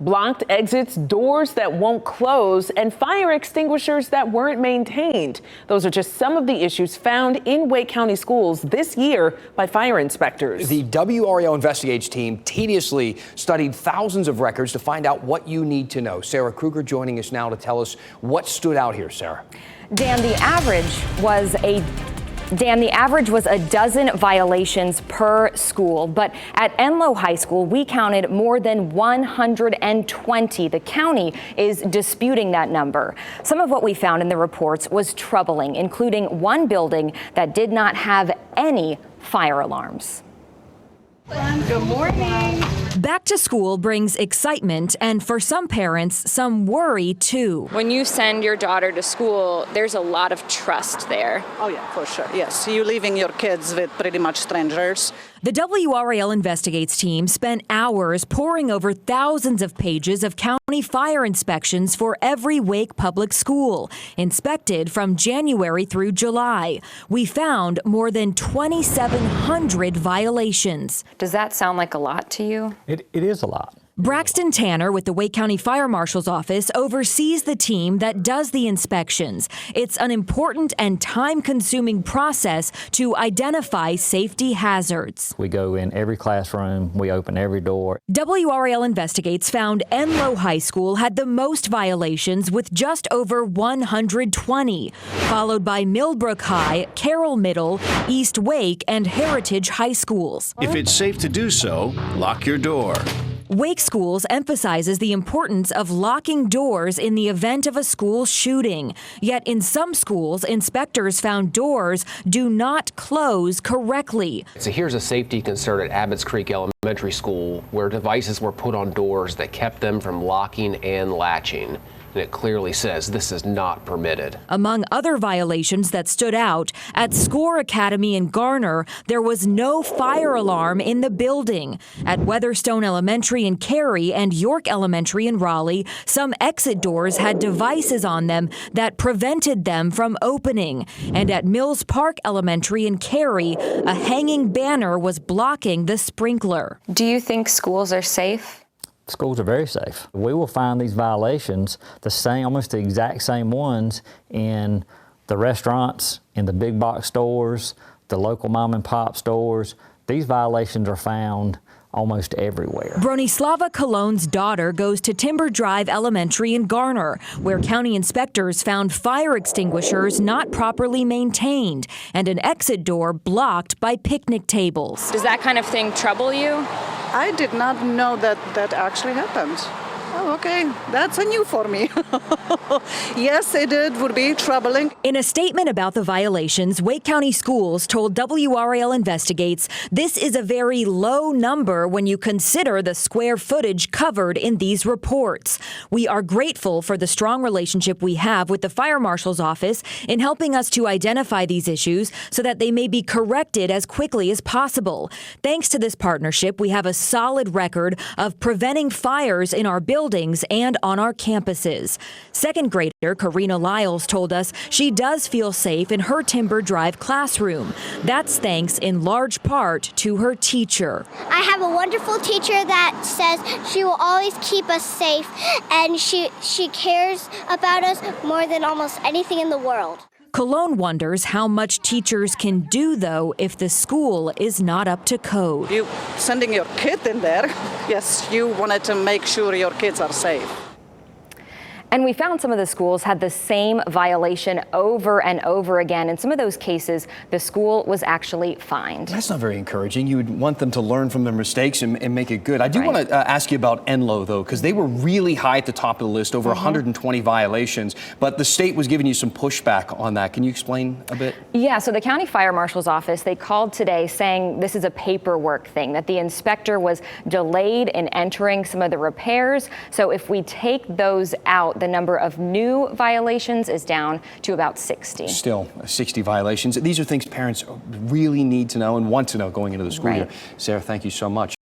blocked exits, doors that won't close, and fire extinguishers that weren't maintained. Those are just some of the issues found in Wake County schools this year by fire inspectors. The WRAL Investigates team tediously studied thousands of records to find out what you need to know. Sarah Kruger joining us now to tell us what stood out here, Sarah. Dan, the average was a dozen violations per school, but at Enloe High School, we counted more than 120. The county is disputing that number. Some of what we found in the reports was troubling, including one building that did not have any fire alarms. Good morning. Back to school brings excitement and for some parents, some worry too. When you send your daughter to school, there's a lot of trust there. Oh yeah, for sure. Yes, you're leaving your kids with pretty much strangers. The WRAL Investigates team spent hours poring over thousands of pages of county fire inspections for every Wake public school, inspected from January through July. We found more than 2,700 violations. Does that sound like a lot to you? It is a lot. Braxton Tanner with the Wake County Fire Marshal's Office oversees the team that does the inspections. It's an important and time-consuming process to identify safety hazards. We go in every classroom, we open every door. WRAL Investigates found Enloe High School had the most violations with just over 120, followed by Millbrook High, Carroll Middle, East Wake, and Heritage High Schools. If it's safe to do so, lock your door. Wake Schools emphasizes the importance of locking doors in the event of a school shooting. Yet in some schools, inspectors found doors do not close correctly. So here's a safety concern at Abbott's Creek Elementary School where devices were put on doors that kept them from locking and latching. And it clearly says this is not permitted. Among other violations that stood out, at Score Academy in Garner, there was no fire alarm in the building. At Weatherstone Elementary in Cary and York Elementary in Raleigh, some exit doors had devices on them that prevented them from opening. And at Mills Park Elementary in Cary, a hanging banner was blocking the sprinkler. Do you think schools are safe? Schools are very safe. We will find these violations, almost the exact same ones in the restaurants, in the big box stores, the local mom and pop stores. These violations are found almost everywhere. Bronislava Cologne's daughter goes to Timber Drive Elementary in Garner, where county inspectors found fire extinguishers not properly maintained and an exit door blocked by picnic tables. Does that kind of thing trouble you? I did not know that that actually happened. Oh, okay. That's a new for me. Yes, it would be troubling. In a statement about the violations, Wake County Schools told WRAL Investigates this is a very low number when you consider the square footage covered in these reports. We are grateful for the strong relationship we have with the Fire Marshal's Office in helping us to identify these issues so that they may be corrected as quickly as possible. Thanks to this partnership, we have a solid record of preventing fires in our buildings and on our campuses. Second grader Karina Lyles told us she does feel safe in her Timber Drive classroom. That's thanks in large part to her teacher. I have a wonderful teacher that says she will always keep us safe, and she cares about us more than almost anything in the world. Cologne wonders how much teachers can do, though, if the school is not up to code. You sending your kid in there, yes, you wanted to make sure your kids are safe. And we found some of the schools had the same violation over and over again. In some of those cases, the school was actually fined. That's not very encouraging. You would want them to learn from their mistakes and make it good. I do want to ask you about Enloe, though, because they were really high at the top of the list, over 120 violations. But the state was giving you some pushback on that. Can you explain a bit? Yeah, so the County Fire Marshal's Office, they called today saying this is a paperwork thing, that the inspector was delayed in entering some of the repairs. So if we take those out, the number of new violations is down to about 60. Still 60 violations. These are things parents really need to know and want to know going into the school year. Sarah, thank you so much.